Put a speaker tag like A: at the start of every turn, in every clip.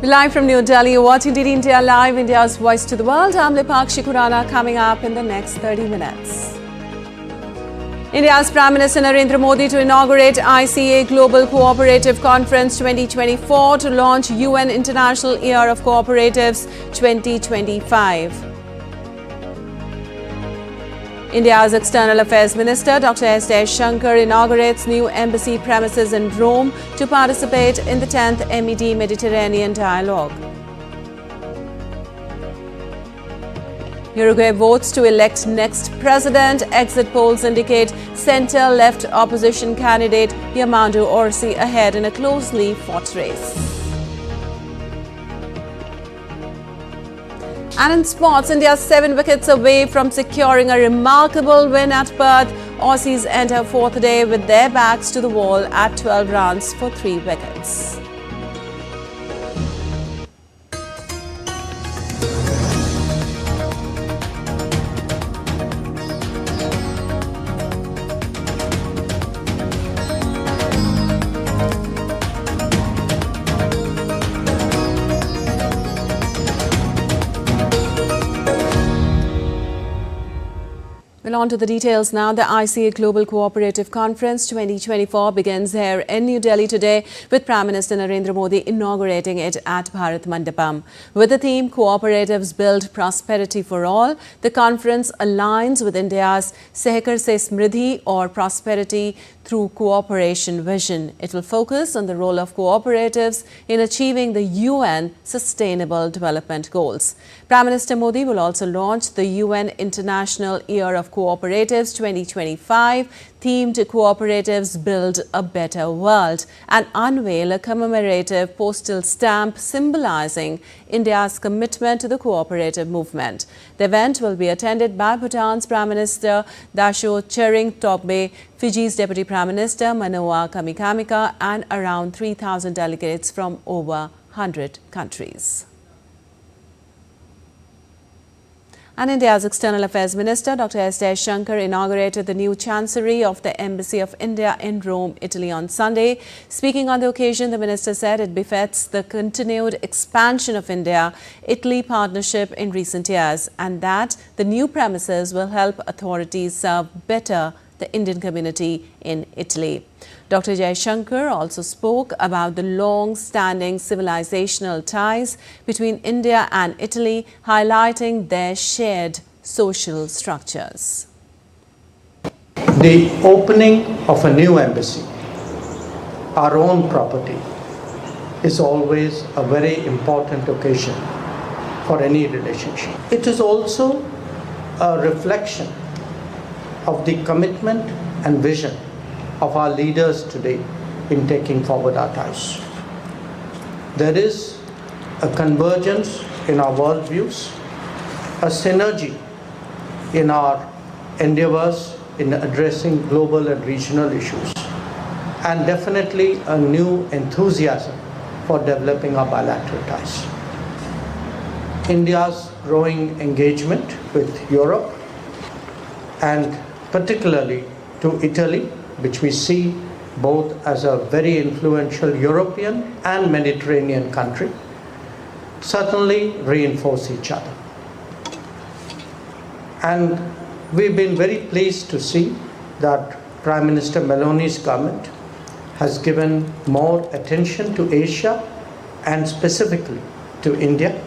A: Live from New Delhi, you're watching DD India Live, India's voice to the world. I'm Lipakshi Khurana, coming up in the next 30 minutes. India's Prime Minister Narendra Modi to inaugurate ICA Global Cooperative Conference 2024 to launch UN International Year of Cooperatives 2025. India's External Affairs Minister Dr. S. Shankar inaugurates new embassy premises in Rome to participate in the 10th MED Mediterranean Dialogue. Uruguay votes to elect next president. Exit polls indicate centre-left opposition candidate Yamandu Orsi ahead in a closely fought race. And in sports, India 7 wickets away from securing a remarkable win at Perth. Aussies enter fourth day with their backs to the wall at 12 runs for 3 wickets. Well, on to the details now. The ICA Global Cooperative Conference 2024 begins here in New Delhi today, with Prime Minister Narendra Modi inaugurating it at Bharat Mandapam. With the theme Cooperatives Build Prosperity for All, the conference aligns with India's Sehkar Se Smriddhi, or Prosperity through Cooperation vision. It will focus on the role of cooperatives in achieving the UN Sustainable Development Goals. Prime Minister Modi will also launch the UN International Year of Cooperatives 2025, themed Cooperatives Build a Better World, and unveil a commemorative postal stamp symbolizing India's commitment to the cooperative movement. The event will be attended by Bhutan's Prime Minister Dasho Tshering Tokbe, Fiji's Deputy Prime Minister Manoa Kamikamika, and around 3,000 delegates from over 100 countries. And India's External Affairs Minister Dr. S. Shankar inaugurated the new Chancery of the Embassy of India in Rome, Italy on Sunday. Speaking on the occasion, the minister said it befits the continued expansion of India-Italy partnership in recent years, and that the new premises will help authorities serve better the Indian community in Italy. Dr. Shankar also spoke about the long-standing civilizational ties between India and Italy, highlighting their shared social structures.
B: The opening of a new embassy, our own property, is always a very important occasion for any relationship. It is also a reflection of the commitment and vision of our leaders today in taking forward our ties. There is a convergence in our worldviews, a synergy in our endeavors in addressing global and regional issues, and definitely a new enthusiasm for developing our bilateral ties. India's growing engagement with Europe, and particularly to Italy, which we see both as a very influential European and Mediterranean country, certainly reinforce each other. And we've been very pleased to see that Prime Minister Meloni's government has given more attention to Asia and specifically to India.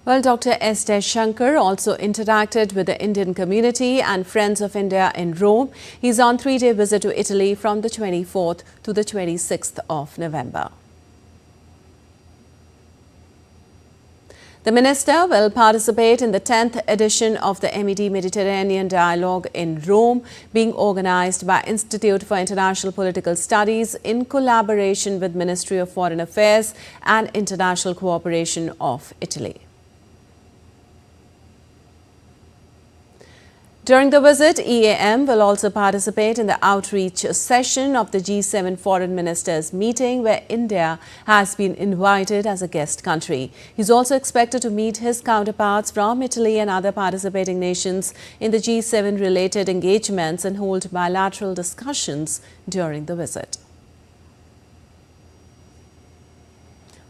A: Well, Dr. S. Shankar also interacted with the Indian community and Friends of India in Rome. He's on 3-day visit to Italy from the 24th to the 26th of November. The minister will participate in the 10th edition of the MED Mediterranean Dialogue in Rome, being organized by Institute for International Political Studies in collaboration with Ministry of Foreign Affairs and International Cooperation of Italy. During the visit, EAM will also participate in the outreach session of the G7 Foreign Ministers meeting, where India has been invited as a guest country. He's also expected to meet his counterparts from Italy and other participating nations in the G7 related engagements and hold bilateral discussions during the visit.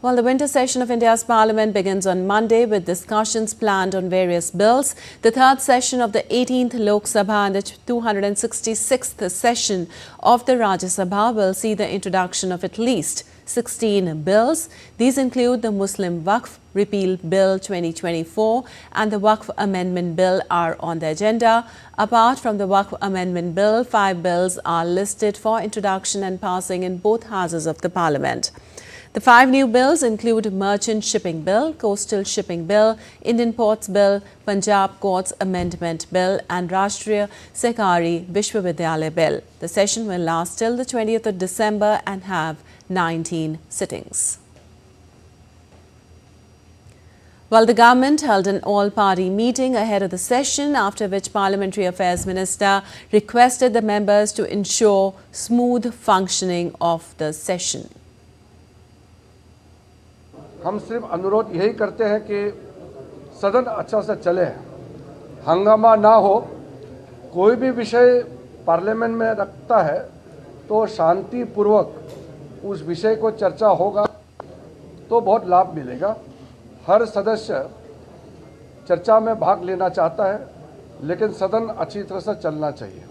A: Well, the winter session of India's Parliament begins on Monday with discussions planned on various bills. The third session of the 18th Lok Sabha and the 266th session of the Rajya Sabha will see the introduction of at least 16 bills. These include the Muslim Waqf Repeal Bill 2024 and the Waqf Amendment Bill are on the agenda. Apart from the Waqf Amendment Bill, 5 bills are listed for introduction and passing in both houses of the Parliament. The 5 new bills include Merchant Shipping Bill, Coastal Shipping Bill, Indian Ports Bill, Punjab Courts Amendment Bill and Rashtriya Sehkari Vishwavidyalaya Bill. The session will last till the 20th of December and have 19 sittings. Well, the government held an all-party meeting ahead of the session, after which Parliamentary Affairs Minister requested the members to ensure smooth functioning of the session.
C: हम सिर्फ अनुरोध यही करते हैं कि सदन अच्छा से चले, हंगामा ना हो। कोई भी विषय पार्लियामेंट में रखता है तो शांतिपूर्वक उस विषय को चर्चा होगा तो बहुत लाभ मिलेगा। हर सदस्य चर्चा में भाग लेना चाहता है, लेकिन सदन अच्छी तरह से चलना चाहिए।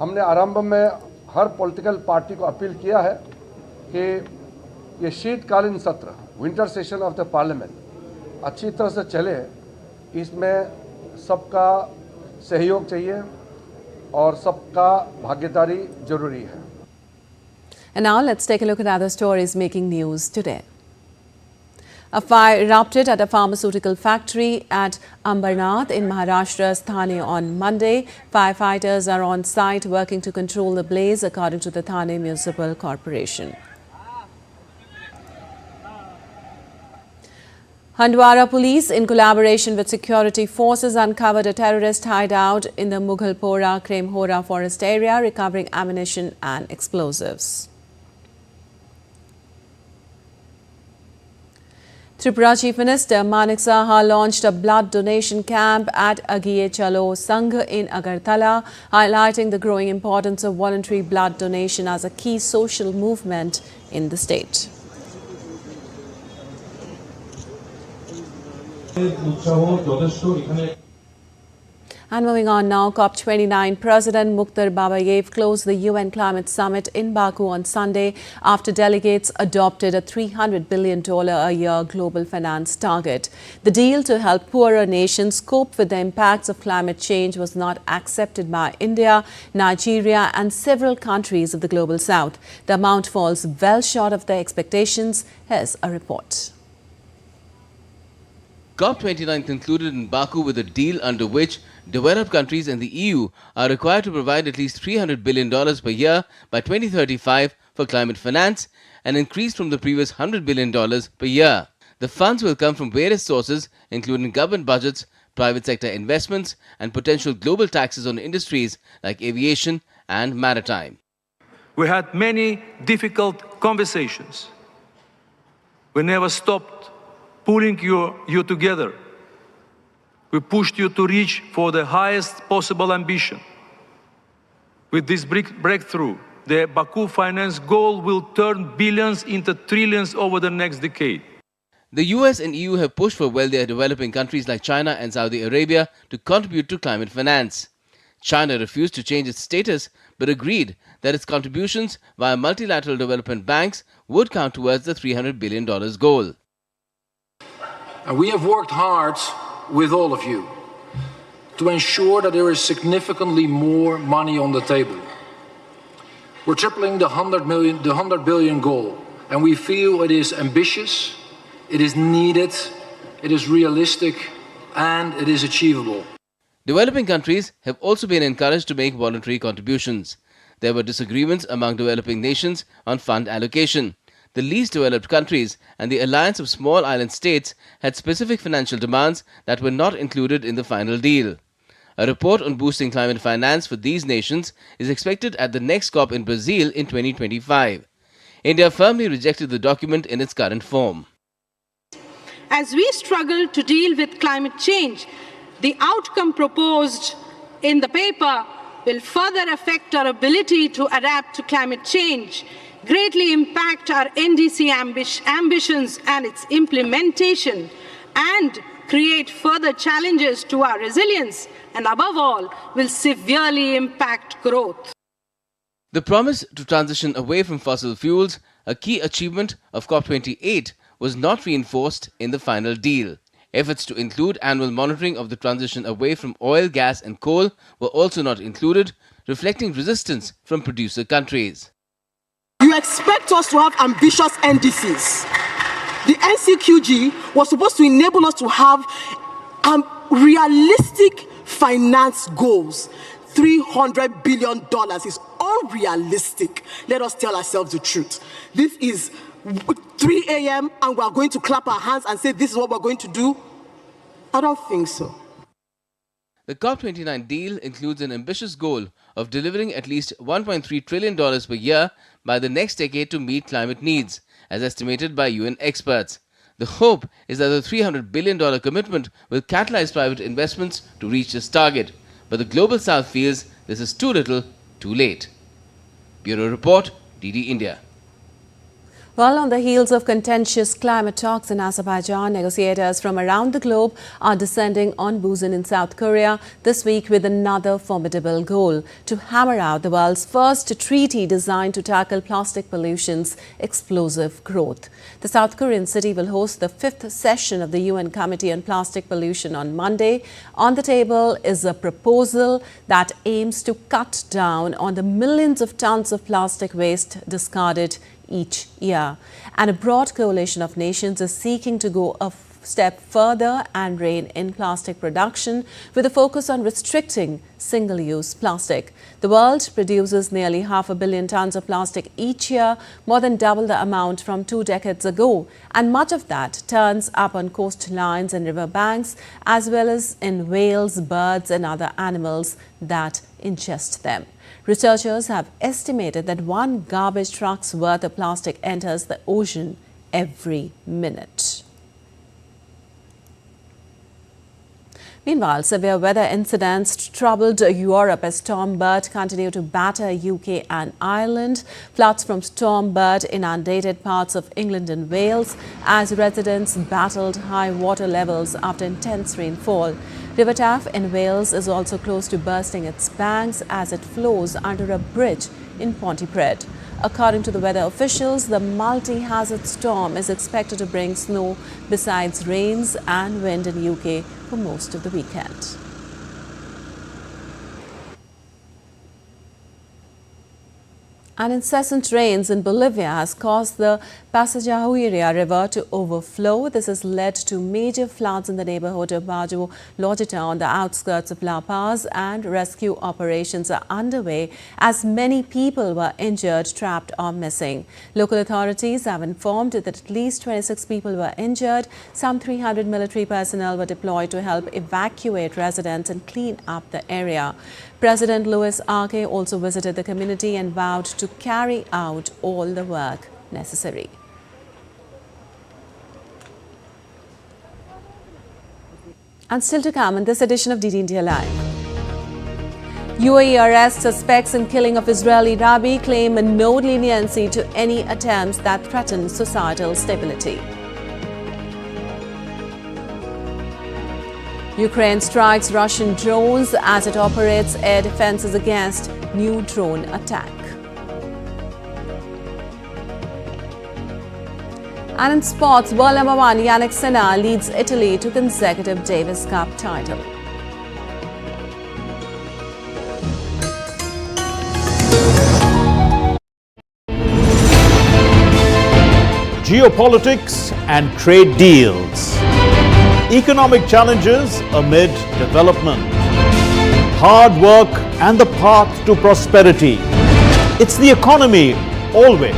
C: हमने आरंभ में हर पॉलिटिकल पार्टी को अपील किया है कि ये शीतकालीन सत्र, winter session of the parliament अच्छी तरह से चले। इसमें सबका सहयोग चाहिए और सबका भागीदारी जरूरी है।
A: And now let's take a look at other stories making news today. A fire erupted at a pharmaceutical factory at Ambarnath in Maharashtra's Thane on Monday. Firefighters are on site working to control the blaze, according to the Thane Municipal Corporation. Handwara police, in collaboration with security forces, uncovered a terrorist hideout in the Mughalpora Kremhora forest area, recovering ammunition and explosives. Tripura Chief Minister Manik Saha launched a blood donation camp at Agiye Chalo Sangh in Agartala, highlighting the growing importance of voluntary blood donation as a key social movement in the state. And moving on now, COP29 President Mukhtar Babayev closed the UN Climate Summit in Baku on Sunday after delegates adopted a $300 billion a year global finance target. The deal to help poorer nations cope with the impacts of climate change was not accepted by India, Nigeria and several countries of the Global South. The amount falls well short of their expectations. Here's a report.
D: COP29 concluded in Baku with a deal under which developed countries and the EU are required to provide at least $300 billion per year by 2035 for climate finance, an increase from the previous $100 billion per year. The funds will come from various sources, including government budgets, private sector investments, and potential global taxes on industries like aviation and maritime.
E: We had many difficult conversations. We never stopped pulling you together. We pushed you to reach for the highest possible ambition. With this breakthrough, the Baku finance goal will turn billions into trillions over the next decade.
D: The US and EU have pushed for wealthier developing countries like China and Saudi Arabia to contribute to climate finance. China refused to change its status but agreed that its contributions via multilateral development banks would count towards the $300 billion goal.
F: And we have worked hard with all of you to ensure that there is significantly more money on the table. We're tripling the 100 billion goal, and we feel it is ambitious, it is needed, it is realistic, and it is achievable.
D: Developing countries have also been encouraged to make voluntary contributions. There were disagreements among developing nations on fund allocation. The least developed countries and the Alliance of Small Island States had specific financial demands that were not included in the final deal. A report on boosting climate finance for these nations is expected at the next COP in Brazil in 2025. India firmly rejected the document in its current form.
G: As we struggle to deal with climate change, the outcome proposed in the paper will further affect our ability to adapt to climate change. greatly impact our NDC ambitions and its implementation, and create further challenges to our resilience, and above all, will severely impact growth.
D: The promise to transition away from fossil fuels, a key achievement of COP28, was not reinforced in the final deal. Efforts to include annual monitoring of the transition away from oil, gas and coal were also not included, reflecting resistance from producer countries.
H: You expect us to have ambitious NDCs. The NCQG was supposed to enable us to have realistic finance goals. $300 billion is unrealistic. Let us tell ourselves the truth. This is 3 a.m. and we are going to clap our hands and say this is what we're going to do? I don't think so.
D: The COP29 deal includes an ambitious goal of delivering at least $1.3 trillion per year by the next decade to meet climate needs, as estimated by UN experts. The hope is that the $300 billion commitment will catalyze private investments to reach this target. But the Global South feels this is too little, too late. Bureau Report, DD India.
A: Well, on the heels of contentious climate talks in Azerbaijan, negotiators from around the globe are descending on Busan in South Korea this week with another formidable goal: to hammer out the world's first treaty designed to tackle plastic pollution's explosive growth. The South Korean city will host the 5th session of the UN Committee on Plastic Pollution on Monday. On the table is a proposal that aims to cut down on the millions of tons of plastic waste discarded each year. And a broad coalition of nations is seeking to go a step further and rein in plastic production with a focus on restricting single-use plastic. The world produces nearly 500 million tons of plastic each year, more than double the amount from 2 decades ago. And much of that turns up on coastlines and riverbanks, as well as in whales, birds and other animals that ingest them. Researchers have estimated that 1 garbage truck's worth of plastic enters the ocean every minute. Meanwhile, severe weather incidents troubled Europe as Storm Bert continued to batter UK and Ireland. Floods from Storm Bert inundated parts of England and Wales as residents battled high water levels after intense rainfall. River Taff in Wales is also close to bursting its banks as it flows under a bridge in Pontypridd. According to the weather officials, the multi-hazard storm is expected to bring snow besides rains and wind in UK for most of the weekend. And incessant rains in Bolivia has caused the Pasajahuiria River to overflow. This has led to major floods in the neighborhood of Bajo Lojita on the outskirts of La Paz, and rescue operations are underway as many people were injured, trapped or missing. Local authorities have informed that at least 26 people were injured. Some 300 military personnel were deployed to help evacuate residents and clean up the area. President Luis Arce also visited the community and vowed to carry out all the work necessary. And still to come in this edition of DD India Live. UAE arrests suspects in killing of Israeli rabbi, claim no leniency to any attempts that threaten societal stability. Ukraine strikes Russian drones as it operates air defenses against new drone attack. And in sports, world number 1 Yannick Sinner leads Italy to consecutive Davis Cup title.
I: Geopolitics and trade deals. Economic challenges amid development. Hard work and the path to prosperity. It's the economy always.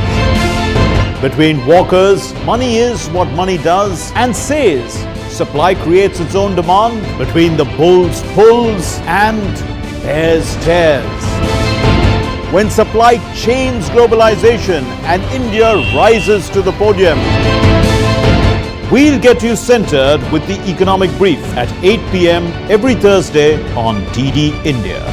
I: Between walkers, money is what money does and says. Supply creates its own demand. Between the bulls pulls and bears tears. When supply chains globalization and India rises to the podium. We'll get you centered with the Economic Brief at 8 p.m. every Thursday on DD India.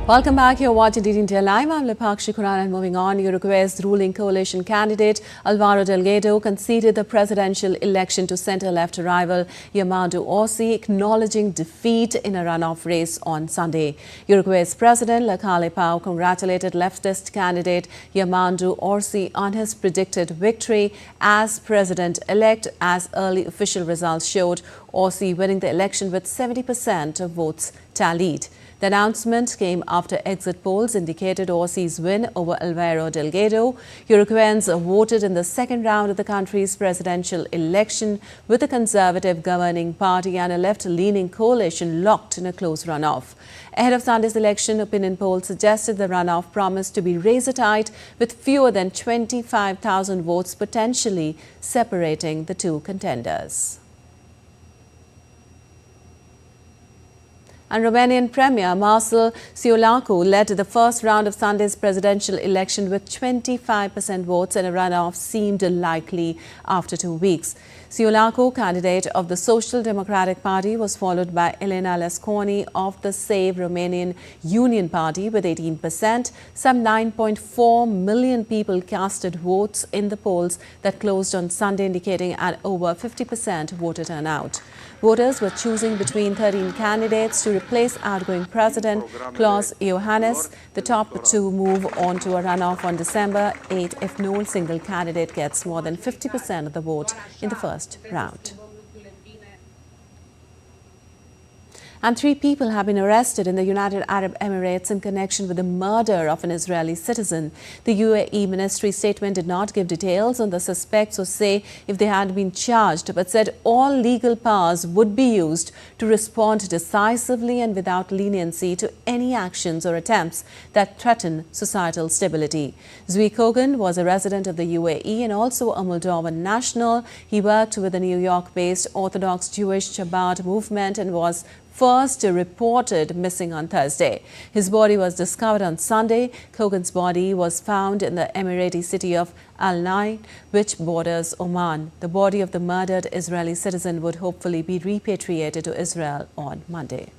A: Welcome back. You're watching DD India Live. I'm Lipakshi Kuran, and moving on, Uruguay's ruling coalition candidate Alvaro Delgado conceded the presidential election to centre-left rival Yamando Orsi, acknowledging defeat in a runoff race on Sunday. Uruguay's president Lacalle Pou congratulated leftist candidate Yamando Orsi on his predicted victory as president-elect, as early official results showed Orsi winning the election with 70% of votes tallied. The announcement came after exit polls indicated Orsi's win over Alvaro Delgado. Uruguayans voted in the second round of the country's presidential election, with the conservative governing party and a left-leaning coalition locked in a close runoff. Ahead of Sunday's election, opinion polls suggested the runoff promised to be razor-tight, with fewer than 25,000 votes potentially separating the two contenders. And Romanian Premier Marcel Ciolacu led the first round of Sunday's presidential election with 25% votes, and a runoff seemed likely after 2 weeks. Ciolacu, candidate of the Social Democratic Party, was followed by Elena Lesconi of the Save Romanian Union Party with 18%. Some 9.4 million people casted votes in the polls that closed on Sunday, indicating an over 50% voter turnout. Voters were choosing between 13 candidates to replace outgoing President Klaus Iohannis. The top two move on to a runoff on December 8 if no single candidate gets more than 50% of the vote in the first round. And 3 people have been arrested in the United Arab Emirates in connection with the murder of an Israeli citizen. The UAE ministry statement did not give details on the suspects or say if they had been charged, but said all legal powers would be used to respond decisively and without leniency to any actions or attempts that threaten societal stability. Zvi Kogan was a resident of the UAE and also a Moldovan national. He worked with the New York-based Orthodox Jewish Chabad movement and was first reported missing on Thursday. His body was discovered on Sunday. Kogan's body was found in the Emirati city of Al Nain, which borders Oman. The body of the murdered Israeli citizen would hopefully be repatriated to Israel on Monday.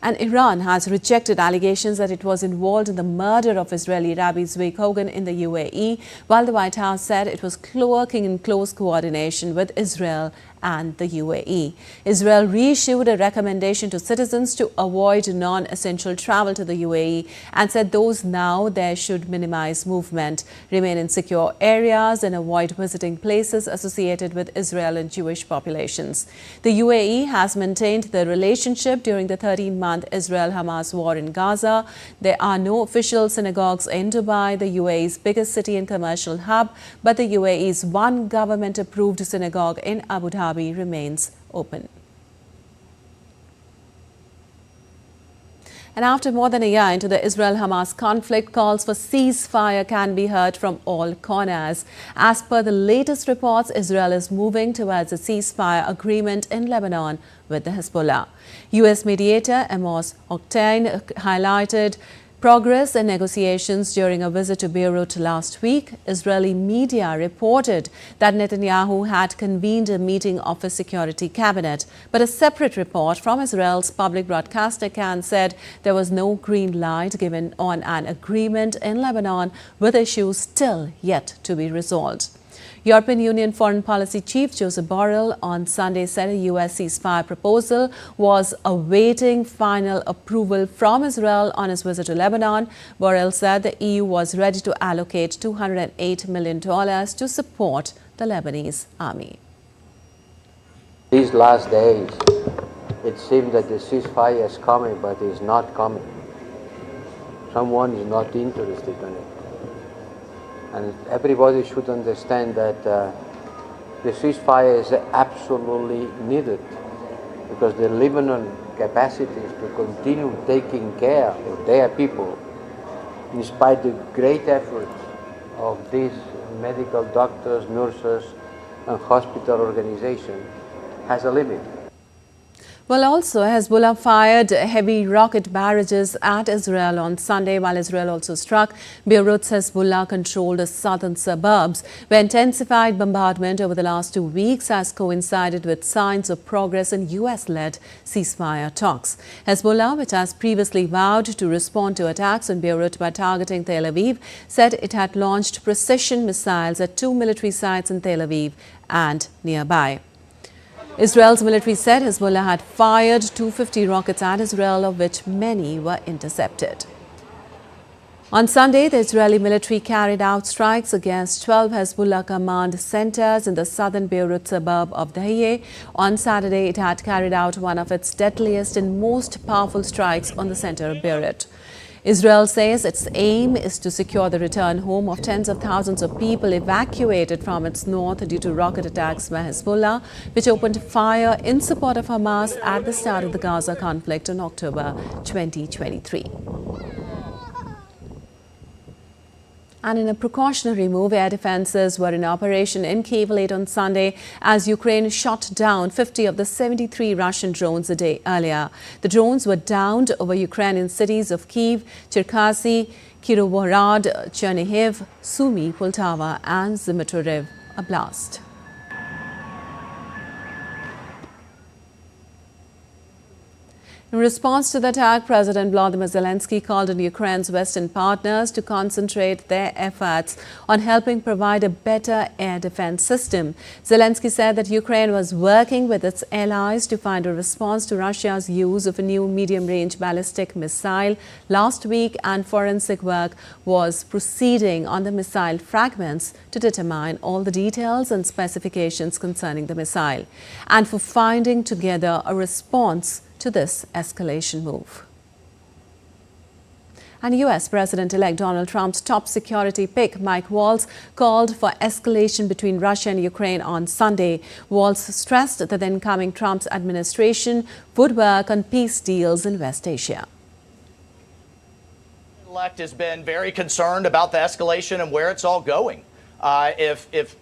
A: And Iran has rejected allegations that it was involved in the murder of Israeli Rabbi Zvi Kogan in the UAE, while the White House said it was working in close coordination with Israel and the UAE. Israel reissued a recommendation to citizens to avoid non-essential travel to the UAE and said those now there should minimize movement, remain in secure areas and avoid visiting places associated with Israel and Jewish populations. The UAE has maintained the relationship during the 13-month Israel-Hamas war in Gaza. There are no official synagogues in Dubai, the UAE's biggest city and commercial hub, but the UAE's one government-approved synagogue in Abu Dhabi remains open. And after more than a year into the Israel-Hamas conflict, calls for ceasefire can be heard from all corners. As per the latest reports, Israel is moving towards a ceasefire agreement in Lebanon with the Hezbollah. U.S. mediator Amos Octane highlighted progress in negotiations during a visit to Beirut last week. Israeli media reported that Netanyahu had convened a meeting of his security cabinet. But a separate report from Israel's public broadcaster Kan said there was no green light given on an agreement in Lebanon, with issues still yet to be resolved. European Union Foreign Policy Chief Joseph Borrell on Sunday said a U.S. ceasefire proposal was awaiting final approval from Israel on his visit to Lebanon. Borrell said the EU was ready to allocate $208 million to support the Lebanese army.
J: These last days, it seems that the ceasefire is coming, but it's not coming. Someone is not interested in it. And everybody should understand that the ceasefire is absolutely needed, because the Lebanon capacity is to continue taking care of their people, in spite of the great efforts of these medical doctors, nurses, and hospital organization, has a limit.
A: Well, also, Hezbollah fired heavy rocket barrages at Israel on Sunday, while Israel also struck Beirut's Hezbollah-controlled southern suburbs, where intensified bombardment over the last 2 weeks has coincided with signs of progress in US-led ceasefire talks. Hezbollah, which has previously vowed to respond to attacks on Beirut by targeting Tel Aviv, said it had launched precision missiles at 2 military sites in Tel Aviv and nearby. Israel's military said Hezbollah had fired 250 rockets at Israel, of which many were intercepted. On Sunday, the Israeli military carried out strikes against 12 Hezbollah command centers in the southern Beirut suburb of Dahiyeh. On Saturday, it had carried out one of its deadliest and most powerful strikes on the center of Beirut. Israel says its aim is to secure the return home of tens of thousands of people evacuated from its north due to rocket attacks by Hezbollah, which opened fire in support of Hamas at the start of the Gaza conflict in October 2023. And in a precautionary move, air defenses were in operation in Kyiv late on Sunday as Ukraine shot down 50 of the 73 Russian drones a day earlier. The drones were downed over Ukrainian cities of Kyiv, Cherkasy, Kirovohrad, Chernihiv, Sumy, Poltava and Zmytryv Oblast. In response to the attack, President Volodymyr Zelensky called on Ukraine's Western partners to concentrate their efforts on helping provide a better air defense system. Zelensky said that Ukraine was working with its allies to find a response to Russia's use of a new medium-range ballistic missile last week, and forensic work was proceeding on the missile fragments to determine all the details and specifications concerning the missile, and for finding together a response to this escalation move. And US President-elect Donald Trump's top security pick, Mike Waltz, called for escalation between Russia and Ukraine on Sunday. Waltz stressed that the incoming Trump's administration would work on peace deals in West Asia.
K: The elect has been very concerned about the escalation and where it's all going. If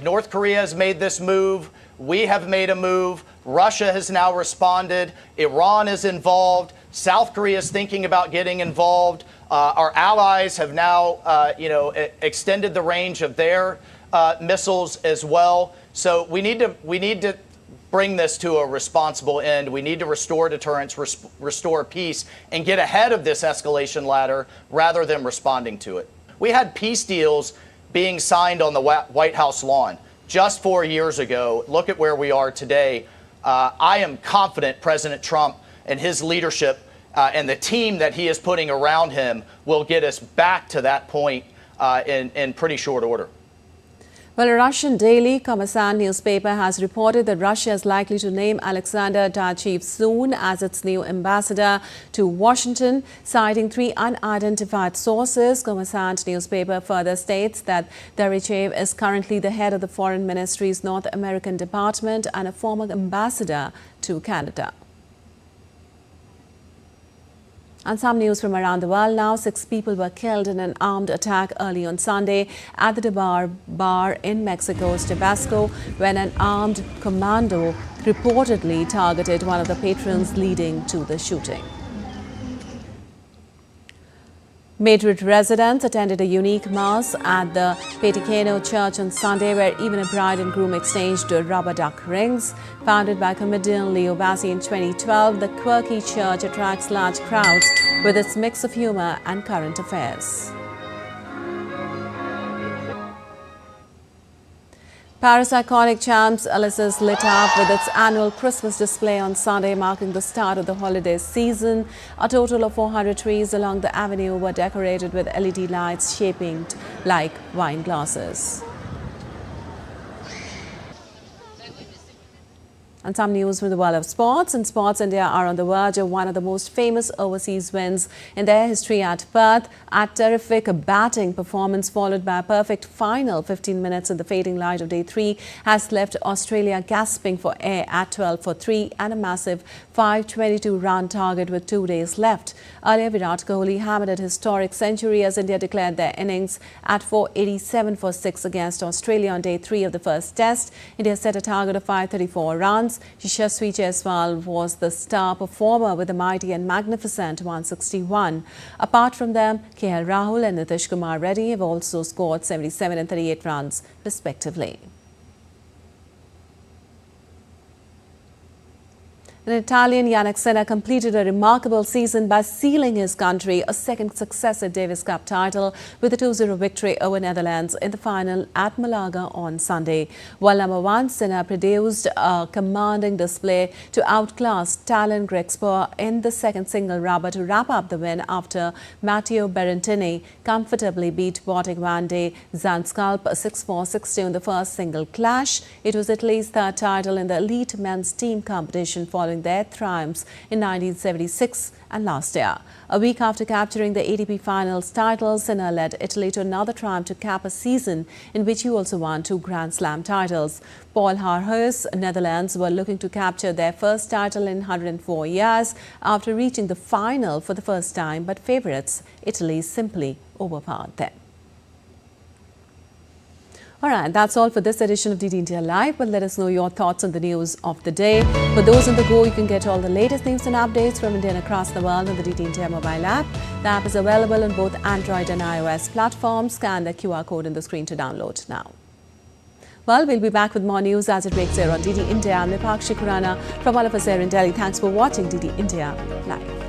K: North Korea has made this move, we have made a move. Russia has now responded. Iran is involved. South Korea is thinking about getting involved. Our allies have now, extended the range of their missiles as well. So we need to bring this to a responsible end. We need to restore deterrence, restore peace, and get ahead of this escalation ladder rather than responding to it. We had peace deals being signed on the White House lawn just 4 years ago. Look at where we are today. I am confident President Trump and his leadership and the team that he is putting around him will get us back to that point in pretty short order.
A: Well, a Russian daily, Kommersant newspaper, has reported that Russia is likely to name Alexander Darchev soon as its new ambassador to Washington, citing 3 unidentified sources. Kommersant newspaper further states that Darchev is currently the head of the Foreign Ministry's North American Department and a former ambassador to Canada. And some news from around the world now. 6 people were killed in an armed attack early on Sunday at the Bar bar in Mexico's Tabasco when an armed commando reportedly targeted one of the patrons, leading to the shooting. Madrid residents attended a unique mass at the Vaticano Church on Sunday, where even a bride and groom exchanged rubber duck rings. Founded by comedian Leo Bassi in 2012, the quirky church attracts large crowds with its mix of humor and current affairs. Paris iconic Champs Elysees lit up with its annual Christmas display on Sunday, marking the start of the holiday season. A total of 400 trees along the avenue were decorated with LED lights shaped like wine glasses. And some news from the world of sports. In sports, India are on the verge of one of the most famous overseas wins in their history at Perth. A terrific batting performance followed by a perfect final 15 minutes in the fading light of day 3 has left Australia gasping for air at 12 for 3 and a massive 522-run target with 2 days left. Earlier, Virat Kohli hammered a historic century as India declared their innings at 487 for 6 against Australia on day 3 of the first test. India set a target of 534 runs. rounds. Yashasvi Jaiswal was the star performer with a mighty and magnificent 161. Apart from them, KL Rahul and Nitish Kumar Reddy have also scored 77 and 38 runs respectively. An Italian Yannick Sinner completed a remarkable season by sealing his country a second successive Davis Cup title with a 2-0 victory over Netherlands in the final at Malaga on Sunday. While number 1 Sinner produced a commanding display to outclass Talon Grexpoor in the second single rubber to wrap up the win after Matteo Berrettini comfortably beat Botic Van Zandskalp 6-4, 6-2 in the first single clash. It was Italy's third title in the elite men's team competition following their triumphs in 1976 and last year. A week after capturing the ATP Finals title, Sinner led Italy to another triumph to cap a season in which he also won 2 Grand Slam titles. Paul Haarhuis, Netherlands, were looking to capture their first title in 104 years after reaching the final for the first time, but favourites Italy simply overpowered them. All right, that's all for this edition of DD India Live, but let us know your thoughts on the news of the day. For those on the go, you can get all the latest news and updates from India and across the world on the DD India mobile app. The app is available on both Android and iOS platforms. Scan the QR code on the screen to download now. Well, we'll be back with more news as it breaks here on DD India. I'm Nipakshi Khurana from all of us here in Delhi. Thanks for watching DD India Live.